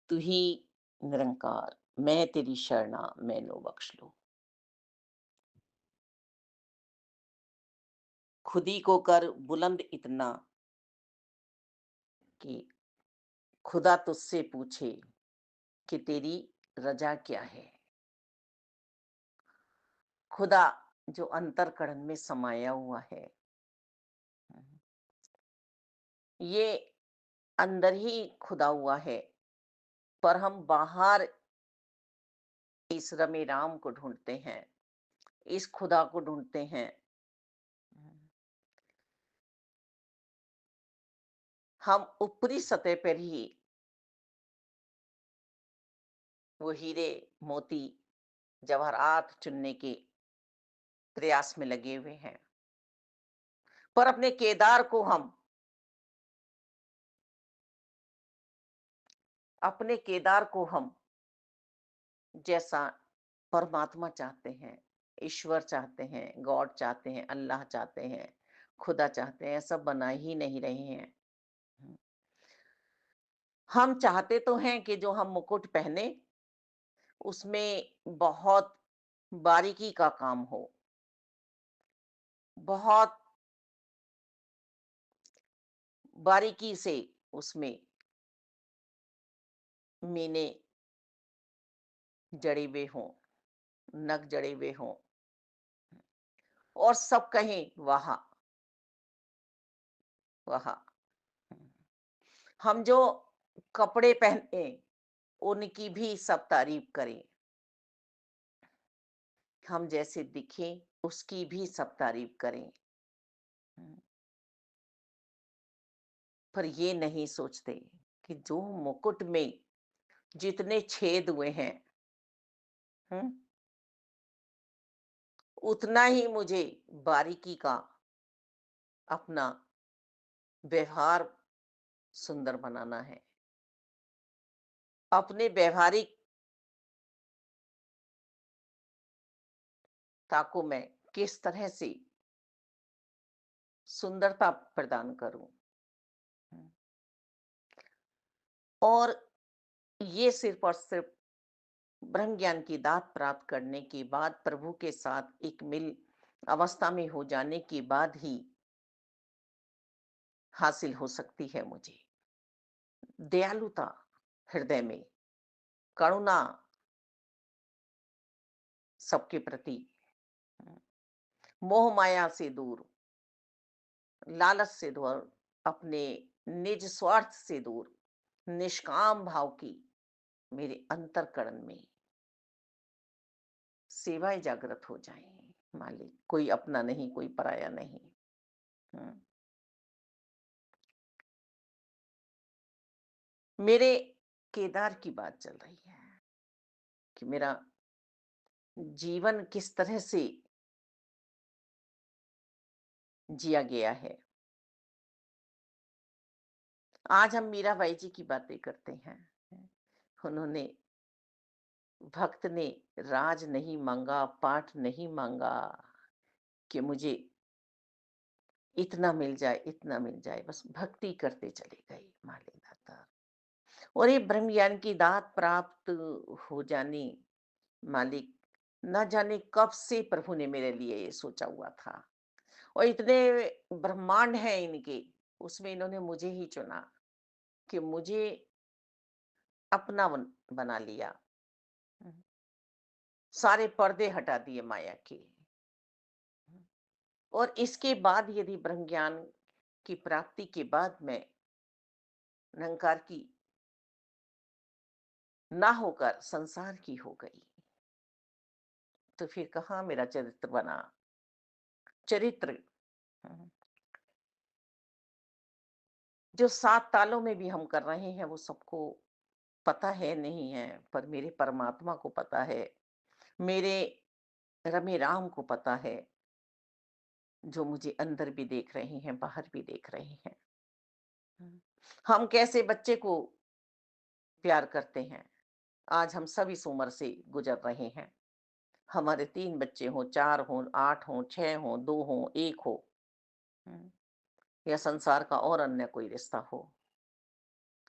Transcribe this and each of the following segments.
तू ही निरंकार, मैं तेरी शरणा मैनू बख्श लूं। खुद ही को कर बुलंद इतना कि खुदा तुझसे पूछे कि तेरी रजा क्या है। खुदा जो अंतरकरण में समाया हुआ है, ये अंदर ही खुदा हुआ है, पर हम बाहर इस रमे राम को ढूंढते हैं, इस खुदा को ढूंढते हैं। हम ऊपरी सतह पर ही वो हीरे, मोती, जवाहरात चुनने के प्रयास में लगे हुए हैं, पर अपने केदार को हम अपने केदार को हम जैसा परमात्मा चाहते हैं, ईश्वर चाहते हैं, गॉड चाहते हैं, अल्लाह चाहते हैं, खुदा चाहते हैं, ऐसा बना ही नहीं रहे हैं। हम चाहते तो हैं कि जो हम मुकुट पहने, उसमें बहुत बारीकी का काम हो, बहुत बारीकी से उसमें मीने जड़े हुए हों, नग जड़े हुए हों, और सब कहें वाह, वाह। हम जो कपड़े पहने, उनकी भी सब तारीफ करें। हम जैसे दिखें, उसकी भी सब तारीफ करें। पर ये नहीं सोचते कि जो मुकुट में जितने छेद हुए हैं, हुँ, उतना ही मुझे बारीकी का अपना व्यवहार सुंदर बनाना है। अपने व्यावहारिकता को मैं किस तरह से सुंदरता प्रदान करूँ। और ये सिर्फ़ और सिर्फ़ ब्रह्म ज्ञान की दात प्राप्त करने के बाद, प्रभु के साथ एक मिल अवस्था में हो जाने के बाद ही हासिल हो सकती है मुझे। दयालुता हृदय में, करुणा सबके प्रति, मोह माया से दूर, लालच से दूर, अपने निज स्वार्थ से दूर, निष्काम भाव की मेरे अंतःकरण में सेवाएँ जागृत हो जाएँ। मालिक, कोई अपना नहीं, कोई पराया नहीं। हुँ। मेरे केदार की बात चल रही है कि मेरा जीवन किस तरह से जिया गया है। आज हम मीराबाई जी की बातें करते हैं। उन्होंने भक्त ने राज नहीं माँगा, पाठ नहीं माँगा कि मुझे इतना मिल जाए, बस भक्ति करते चले गए मालिक दाता। और ये ब्रह्म ज्ञान की दात प्राप्त हो जानी, मालिक, ना जाने कब से प्रभु ने मेरे लिए ये सोचा हुआ था। और इतने ब्रह्मांड हैं इनके, उसमें इन्होंने मुझे ही चुना कि मुझे अपना बना लिया। सारे पर्दे हटा दिए माया के। और इसके बाद यदि ब्रह्म ज्ञान की प्राप्ति के बाद मैं निरंकार की ना होकर संसार की हो गई, तो फिर कहाँ मेरा चरित्र बना। चरित्र, हम्म, जो सात तालों में भी हम कर रहे हैं, वो सबको पता है नहीं है, पर मेरे परमात्मा को पता है, मेरे रमे राम को पता है, जो मुझे अंदर भी देख रहे हैं, बाहर भी देख रहे हैं। हम कैसे बच्चे को प्यार करते हैं, आज हम सब इस उम्र से गुजर रहे हैं। हमारे 3 बच्चे हों, 4 हों, 8 हों, 6 हों, 2 हों, 1 हो, हुँ, या संसार का और अन्य कोई रिश्ता हो,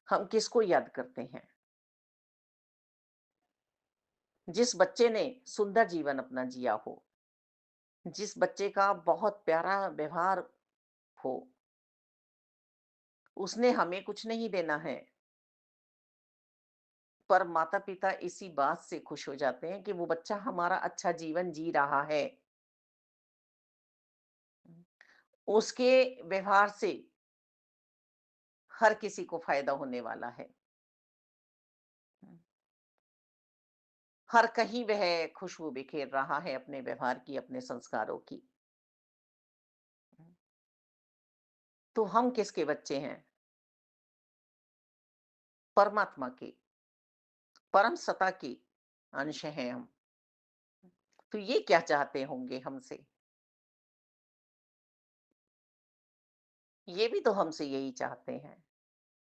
हम किसको याद करते हैं? जिस बच्चे ने सुंदर जीवन अपना जिया हो, जिस बच्चे का बहुत प्यारा व्यवहार हो, उसने हमें कुछ नहीं देना है, पर माता-पिता इसी बात से खुश हो जाते हैं कि वो बच्चा हमारा अच्छा जीवन जी रहा है। उसके व्यवहार से हर किसी को फ़ायदा होने वाला है। हर कहीं वह खुशबू बिखेर रहा है अपने व्यवहार की, अपने संस्कारों की। तो हम किसके बच्चे हैं? परमात्मा के, परम सत्ता के अंश हैं हम। तो ये क्या चाहते होंगे हमसे? ये भी तो हमसे यही चाहते हैं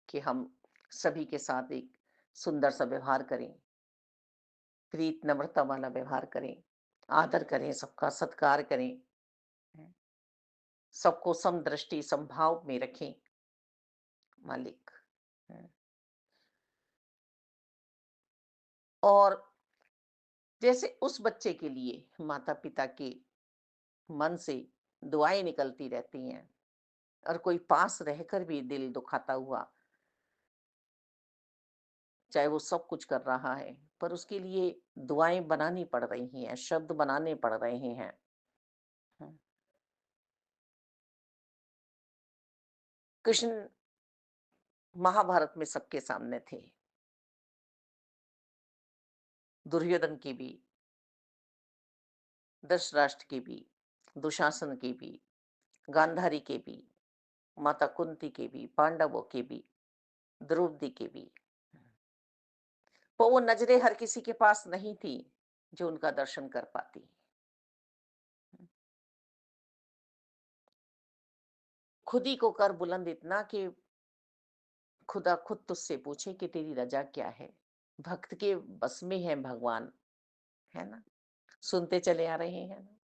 कि हम सभी के साथ एक सुंदर सा व्यवहार करें, प्रीत नम्रता वाला व्यवहार करें, आदर करें, सबका सत्कार करें, सबको समदृष्टि समभाव में रखें, मालिक। और जैसे उस बच्चे के लिए माता-पिता के मन से दुआएँ निकलती रहती हैं और कोई पास रहकर भी दिल दुखाता हुआ, चाहे वो सब कुछ कर रहा है, पर उसके लिए दुआएँ बनानी पड़ रही हैं, शब्द बनाने पड़ रहे हैं। हुँ, कृष्ण महाभारत में सबके सामने थे, दुर्योधन की भी, धृतराष्ट्र की भी, दुशासन की भी, गांधारी के भी, माता कुंती के भी, पांडवों के भी, द्रौपदी के भी। तो वो नज़रें हर किसी के पास नहीं थी, जो उनका दर्शन कर पाती। खुद ही को कर बुलंद इतना कि खुदा खुद तुझसे पूछे कि तेरी रजा क्या है? भक्त के बस में है भगवान, है ना? सुनते चले आ रहे हैं ना?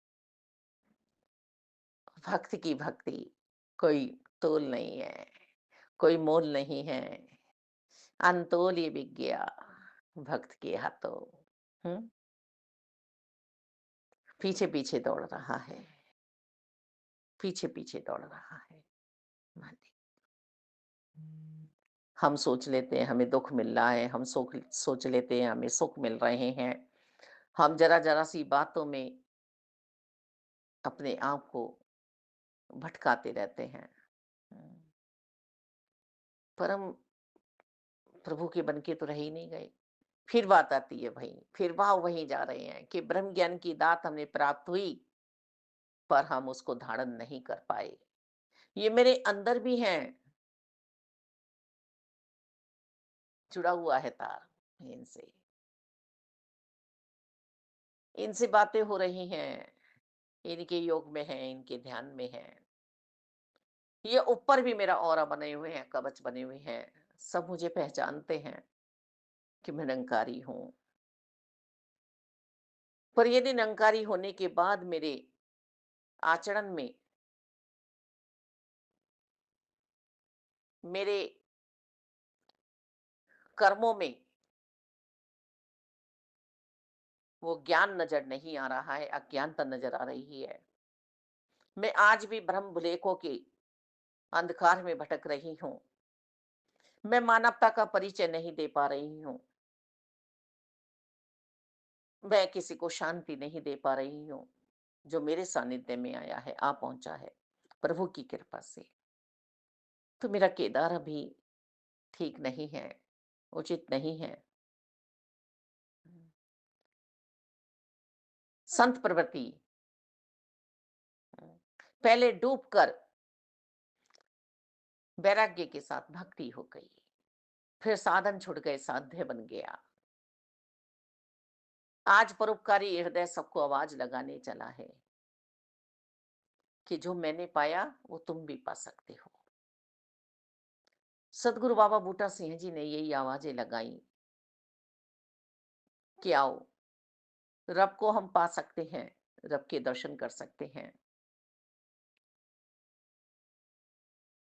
भक्त की भक्ति कोई तोल नहीं है, कोई मोल नहीं है। अनतोल ये बिक गया भक्त के हाथों। हुँ, पीछे-पीछे दौड़ रहा है, पीछे-पीछे दौड़ रहा है। मालिक, हम सोच लेते हैं हमें दुःख मिल रहा है, हम सोच लेते हैं हमें सुख मिल रहे हैं। हम ज़रा-ज़रा सी बातों में अपने आप को भटकाते रहते हैं। हुँ, पर हम प्रभु के बन के तो रह ही नहीं गए। फिर बात आती है भई, फिर वहीं जा रहे हैं कि ब्रह्म ज्ञान की दात हमें प्राप्त हुई, पर हम उसको धारण नहीं कर पाए। ये मेरे अंदर भी हैं, जुड़ा हुआ है तार इनसे। इनसे बातें हो रही हैं, इनके योग में हैं, इनके ध्यान में हैं। ये ऊपर भी मेरा ऑरा बने हुए हैं, कवच बने हुए हैं। सब मुझे पहचानते हैं कि मैं निरंकारी हूँ। पर यदि निरंकारी होने के बाद मेरे आचरण में, मेरे कर्मों में वो ज्ञान नज़र नहीं आ रहा है, अज्ञानता नज़र आ रही है। मैं आज भी भ्रम भुलेखों के अंधकार में भटक रही हूँ। मैं मानवता का परिचय नहीं दे पा रही हूँ। मैं किसी को शांति नहीं दे पा रही हूँ। जो मेरे सानिध्य में आया है, आ पहुँचा है, प्रभु की कृपा से। तो मेरा केदार अभी ठीक नहीं है, उचित नहीं है। संत प्रवृत्ति पहले डूबकर वैराग्य के साथ भक्ति हो गई। फिर साधन छूट गए, साध्य बन गया। आज परोपकारी हृदय सबको आवाज लगाने चला है कि जो मैंने पाया वो तुम भी पा सकते हो। सदगुरु बाबा बूटा सिंह जी ने यही आवाजें लगाई कि आओ, रब को हम पा सकते हैं, रब के दर्शन कर सकते हैं।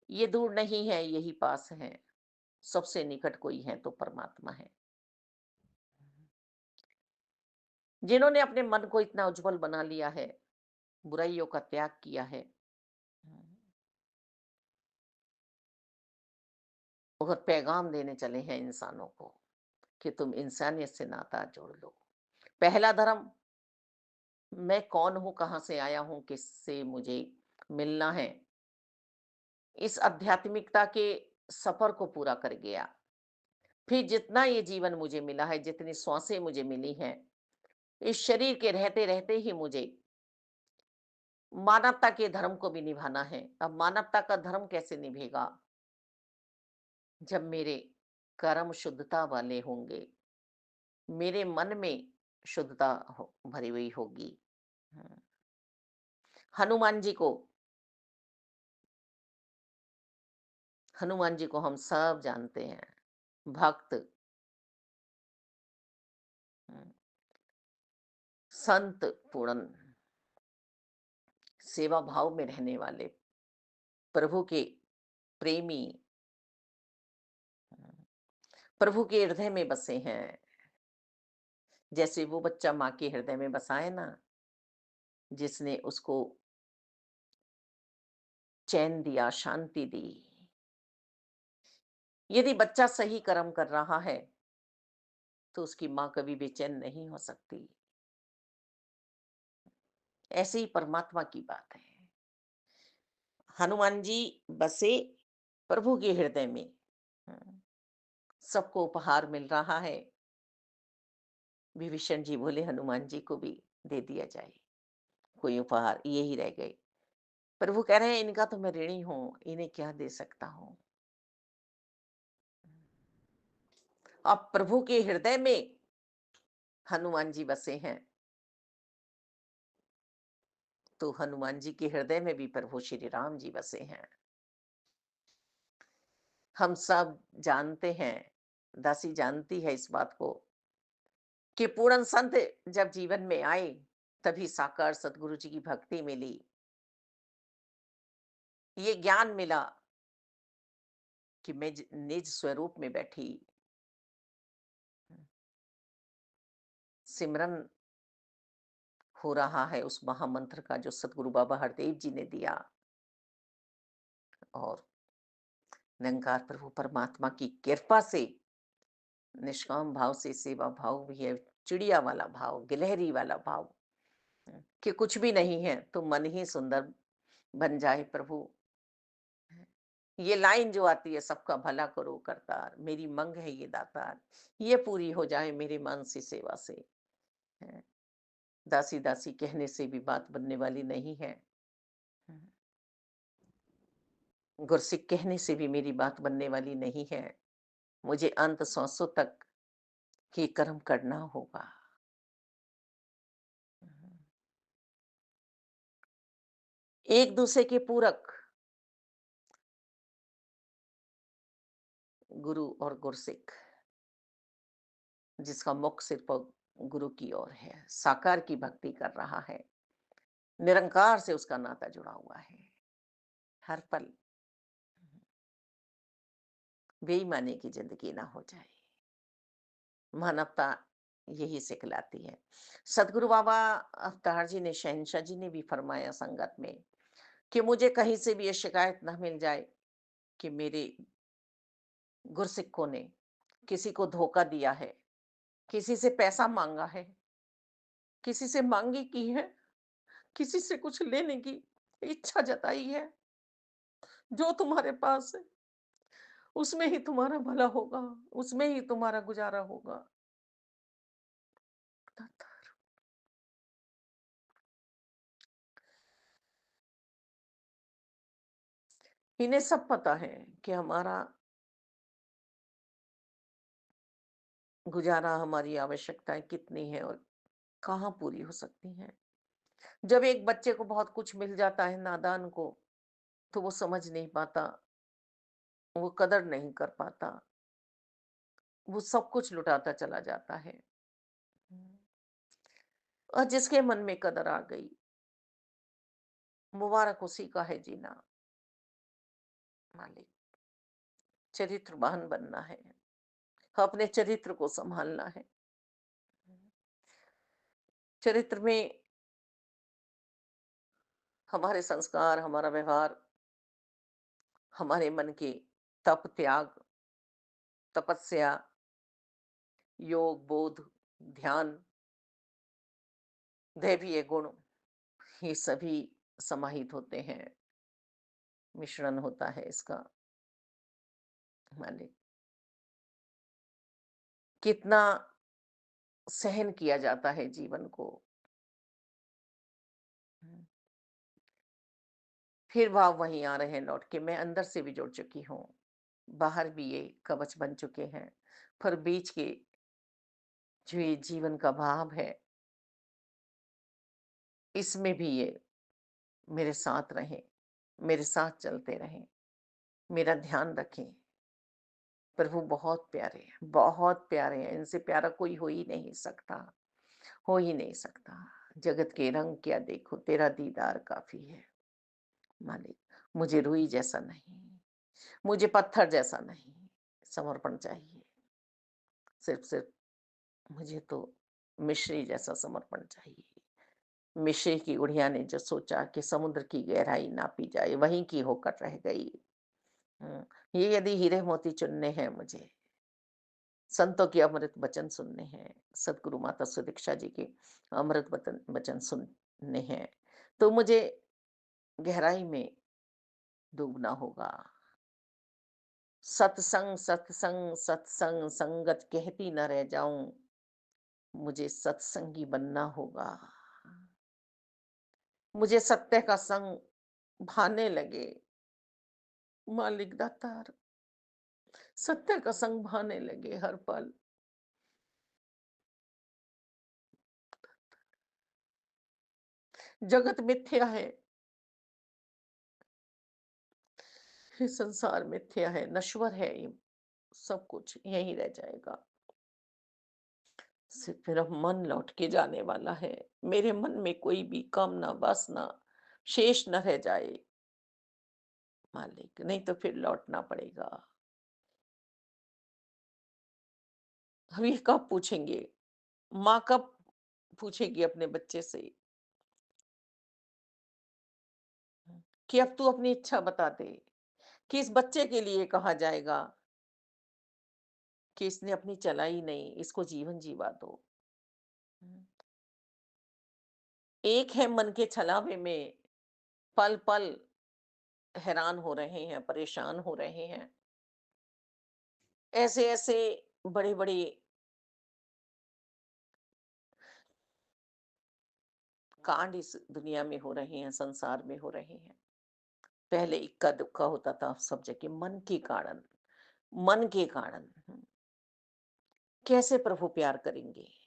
ये दूर नहीं है, यही पास है। सबसे निकट कोई है तो परमात्मा है। जिन्होंने अपने मन को इतना उज्जवल बना लिया है, बुराइयों का त्याग किया है। और पैगाम देने चले हैं इंसानों को कि तुम इंसानियत से नाता जोड़ लो। पहला धर्म, मैं कौन हूँ, कहाँ से आया हूँ, किससे मुझे मिलना है, इस आध्यात्मिकता के सफर को पूरा कर गया। फिर जितना ये जीवन मुझे मिला है, जितनी श्वासें मुझे मिली हैं, इस शरीर के रहते-रहते ही मुझे मानवता के धर्म को भी निभाना है। अब मानवता का धर्म कैसे निभेगा? जब मेरे कर्म शुद्धता वाले होंगे, मेरे मन में शुद्धता हो भरी हुई होगी। हुँ। हनुमान जी को हनुमान जी को हम सब जानते हैं। भक्त, हुँ, संत पूर्ण, सेवा भाव में रहने वाले, प्रभु के प्रेमी, हुँ, प्रभु के हृदय में बसे हैं। जैसे वो बच्चा माँ के हृदय में बसा है ना, जिसने उसको चैन दिया, शांति दी। यदि बच्चा सही कर्म कर रहा है, तो उसकी माँ कभी बेचैन नहीं हो सकती। ऐसे ही परमात्मा की बात है। हनुमान जी बसे प्रभु के हृदय में। हुँ, सबको उपहार मिल रहा है। विभीषण जी बोले हनुमान जी को भी दे दिया जाए कोई उपहार, ये ही रह गए। प्रभु कह रहे हैं इनका तो मैं ऋणी हूँ, इन्हें क्या दे सकता हूँ। अब प्रभु के हृदय में हनुमान जी बसे हैं, तो हनुमान जी के हृदय में भी प्रभु श्री राम जी बसे हैं। हम सब जानते हैं, दासी जानती है इस बात को कि पूर्ण संत जब जीवन में आए, तभी साकार सतगुरु जी की भक्ति मिली। ये ज्ञान मिला कि मैं निज स्वरूप में बैठी सिमरन हो रहा है उस महामंत्र का जो सतगुरु बाबा हरदेव जी ने दिया। और निरंकार प्रभु परमात्मा की कृपा से निष्काम भाव से सेवा भाव भी है, चिड़िया वाला भाव, गिलहरी वाला भाव, कि कुछ भी नहीं है तो मन ही सुंदर बन जाए प्रभु। ये लाइन जो आती है, सबका भला करो करतार, मेरी मंग है ये दातार, ये पूरी हो जाए मेरे मन से सेवा से। है। दासी दासी कहने से भी बात बनने वाली नहीं है। गुरसिक कहने से भी मेरी बात बनने वाली नहीं है। मुझे अंत सांसों तक ये कर्म करना होगा। एक दूसरे के पूरक गुरु और गुरसिक, जिसका मुख सिर्फ गुरु की ओर है, साकार की भक्ति कर रहा है, निरंकार से उसका नाता जुड़ा हुआ है। हर पल बेईमानी की जिंदगी ना हो जाए। मानवता यही सिखलाती है। सदगुरु बाबा अवतार जी ने, शहनशाह जी ने भी फरमाया संगत में कि मुझे कहीं से भी ये शिकायत ना मिल जाए कि मेरे गुरसिक्कों ने किसी को धोखा दिया है, किसी से पैसा मांगा है, किसी से मांगी की है, किसी से कुछ लेने की इच्छा जताई है। जो तुम्हारे पास है उसमें ही तुम्हारा भला होगा, उसमें ही तुम्हारा गुजारा होगा। इन्हें सब पता है कि हमारा गुजारा, हमारी आवश्यकताएं कितनी है और कहाँ पूरी हो सकती हैं। जब एक बच्चे को बहुत कुछ मिल जाता है, नादान को, तो वो समझ नहीं पाता, वो कदर नहीं कर पाता, वो सब कुछ लुटाता चला जाता है। और जिसके मन में कदर आ गई, मुबारक उसी का है जीना। मालिक, चरित्रवान बनना है, अपने चरित्र को संभालना है। चरित्र में हमारे संस्कार, हमारा व्यवहार, हमारे मन के तप, त्याग, तपस्या, योग, बोध, ध्यान, दैवीय गुण, ये सभी समाहित होते हैं, मिश्रण होता है इसका। माने कितना सहन किया जाता है जीवन को। हम्म, फिर भाव वहीं आ रहे हैं लौट के, मैं अंदर से भी जुड़ चुकी हूँ, बाहर भी ये कवच बन चुके हैं, पर बीच के जो ये जीवन का भाव है, इसमें भी ये मेरे साथ रहें, मेरे साथ चलते रहें, मेरा ध्यान रखें। प्रभु बहुत प्यारे हैं, बहुत प्यारे हैं, इनसे प्यारा कोई हो ही नहीं सकता, हो ही नहीं सकता। जगत के रंग क्या देखो, तेरा दीदार काफ़ी है। मालिक, मुझे रुई जैसा नहीं, मुझे पत्थर जैसा नहीं, समर्पण चाहिए। सिर्फ़ मुझे तो मिश्री जैसा समर्पण चाहिए। मिश्री की गुड़िया ने जो सोचा कि समुद्र की गहराई नापी जाए, वहीं की होकर रह गई। हुँ, ये यदि हीरे मोती चुनने हैं मुझे, संतों के अमृत वचन सुनने हैं, सद्गुरु माता सुदीक्षा जी के अमृत वतन वचन सुनने हैं, तो मुझे गहराई में डूबना होगा। सत्संग, सत्संग, सत्संग, संगत कहती न रह जाऊँ, मुझे सत्संगी बनना होगा। मुझे सत्य का संग भाने लगे, मालिक दातार, सत्य का संग भाने लगे हर पल। जगत मिथ्या है, ये संसार मिथ्या है, नश्वर है ये सब कुछ, यहीं रह जाएगा। सिर्फ मेरा मन लौट के जाने वाला है। मेरे मन में कोई भी कामना, वासना शेष न रह जाए मालिक, नहीं तो फिर लौटना पड़ेगा। हम ये कब पूछेंगे? माँ कब पूछेगी अपने बच्चे से कि अब तू अपनी इच्छा बता दे? कि इस बच्चे के लिए कहा जाएगा कि इसने अपनी चलाई नहीं, इसको जीवन जीवा दो। हम्म, एक है मन के छलावे में पल-पल हैरान हो रहे हैं, परेशान हो रहे हैं। ऐसे-ऐसे बड़े-बड़े कांड इस दुनिया में हो रहे हैं, संसार में हो रहे हैं। पहले इक्का-दुक्का होता था, अब सब जगह मन के कारण, मन के कारण। कैसे प्रभु प्यार करेंगे?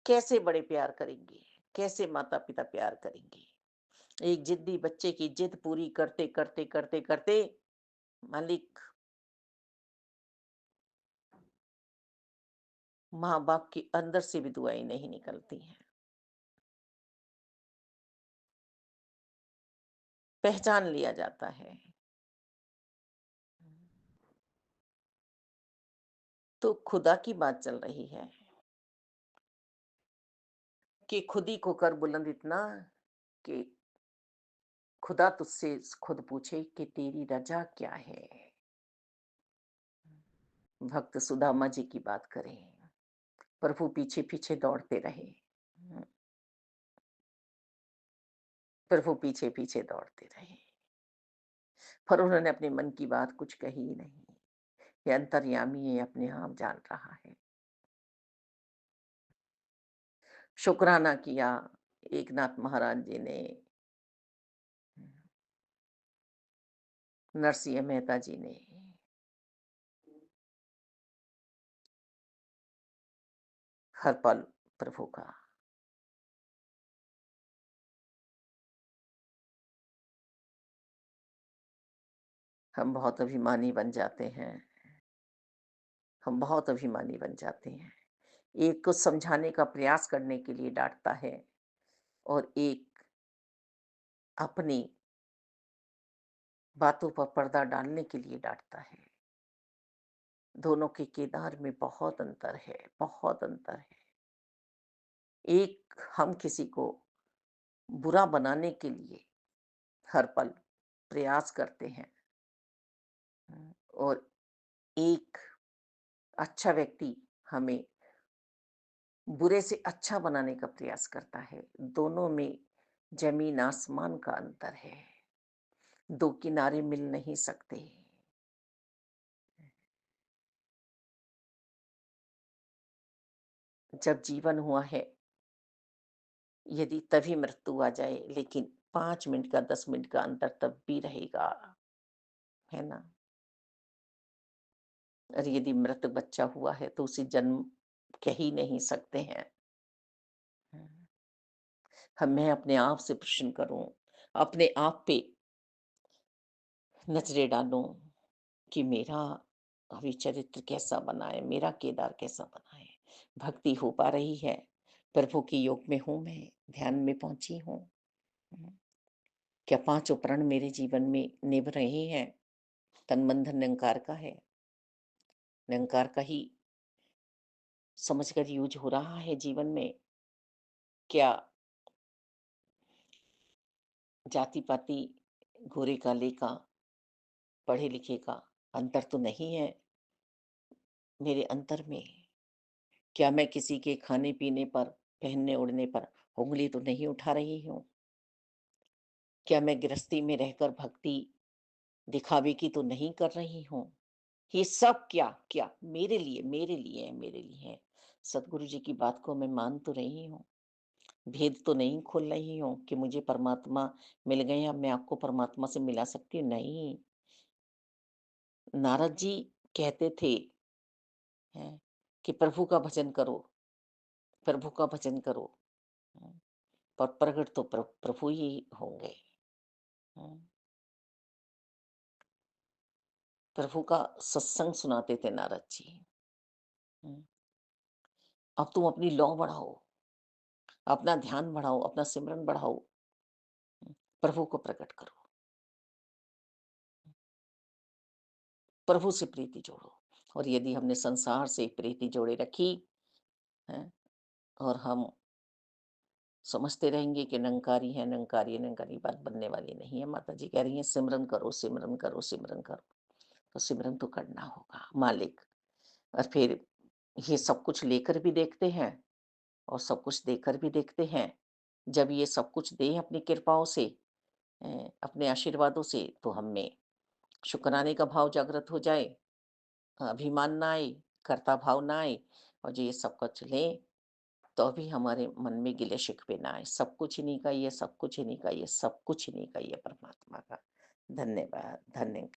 कैसे बड़े प्यार करेंगे? कैसे माता-पिता प्यार करेंगे? एक जिद्दी बच्चे की जिद पूरी करते, करते, करते, करते मालिक, माँ-बाप के अंदर से भी दुआएँ नहीं निकलती हैं। पहचान लिया जाता है। तो खुदा की बात चल रही है कि खुद ही को कर बुलंद इतना कि खुदा तुझसे खुद पूछे कि तेरी रजा क्या है? भक्त सुदामा जी की बात करें, प्रभु पीछे-पीछे दौड़ते रहे। हुँ, प्रभु पीछे-पीछे दौड़ते रहे, पर उन्होंने अपने मन की बात कुछ कही ही नहीं। ये अंतर्यामी है, अपने आप जान रहा है। शुकराना किया एकनाथ महाराज जी ने, नरसिंह मेहता जी ने, हर पल प्रभु का। हम बहुत अभिमानी बन जाते हैं, हम बहुत अभिमानी बन जाते हैं। एक को समझाने का प्रयास करने के लिए डाँटता है और एक अपनी बातों पर पर्दा डालने के लिए डाँटता है। दोनों के किरदार में बहुत अंतर है, बहुत अंतर है। एक हम किसी को बुरा बनाने के लिए हर पल प्रयास करते हैं। और एक अच्छा व्यक्ति हमें बुरे से अच्छा बनाने का प्रयास करता है। दोनों में ज़मीन आसमान का अंतर है। 2 किनारे मिल नहीं सकते। जब जीवन हुआ है, यदि तभी मृत्यु आ जाए, लेकिन 5 मिनट का 10 मिनट का अंतर तब भी रहेगा, है ना? और यदि मृत बच्चा हुआ है तो उसे जन्म कह ही नहीं सकते हैं। मैं अपने आप से प्रश्न करूँ, अपने आप पे नज़रें डालूँ कि मेरा अभी चरित्र कैसा बना है, मेरा केदार कैसा बना है? भक्ति हो पा रही है? प्रभु के योग में हूँ मैं, ध्यान में पहुँची हूँ? हुँ। क्या पाँचों प्रण मेरे जीवन में निभ रहे हैं? तन, मन, धन निरंकार का है। निरंकार का ही समझकर यूज़ हो रहा है जीवन में। क्या जाति-पाति, गोरे-काले का, पढ़े-लिखे का अंतर तो नहीं है मेरे अंतर में? क्या मैं किसी के खाने-पीने पर, पहनने-ओढ़ने पर उँगली तो नहीं उठा रही हूँ? क्या मैं गृहस्थी में रहकर भक्ति दिखावे की तो नहीं कर रही हूँ? ये सब क्या, क्या मेरे लिए है, मेरे लिए है। सतगुरु जी की बात को मैं मान तो रही हूँ, भेद तो नहीं खोल रही हूँ कि मुझे परमात्मा मिल गए, अब मैं आपको परमात्मा से मिला सकती हूँ, नहीं। नारद जी कहते थे, हैं, कि प्रभु का भजन करो, प्रभु का भजन करो। हुँ, पर प्रकट तो प्रभु ही होंगे। हुँ, प्रभु का सत्संग सुनाते थे नारद जी। हुँ, अब तुम अपनी लौ बढ़ाओ, अपना ध्यान बढ़ाओ, अपना सिमरन बढ़ाओ, प्रभु को प्रकट करो, प्रभु से प्रीति जोड़ो। और यदि हमने संसार से प्रीति जोड़े रखी, हैं, और हम समझते रहेंगे कि निरंकारी है, निरंकारी है, निरंकारी, बात बनने वाली नहीं है। माता जी कह रही हैं सिमरन करो, सिमरन करो, सिमरन करो। तो सिमरन तो करना होगा, मालिक। और फिर ये सब कुछ लेकर भी देखते हैं और सब कुछ देकर भी देखते हैं। जब ये सब कुछ दें अपनी कृपाओं से, अपने आशीर्वादों से, तो हम में शुक्राने का भाव जागृत हो जाए, अभिमान ना आए, कर्ता भाव ना आए, और जो ये सब कुछ लें, तो भी हमारे मन में गिले-शिकवे ना आए। सब कुछ इन्हीं का ही है, सब कुछ इन्हीं का ही है, सब कुछ इन्हीं का ही है परमात्मा का। धन्यवाद, धन्य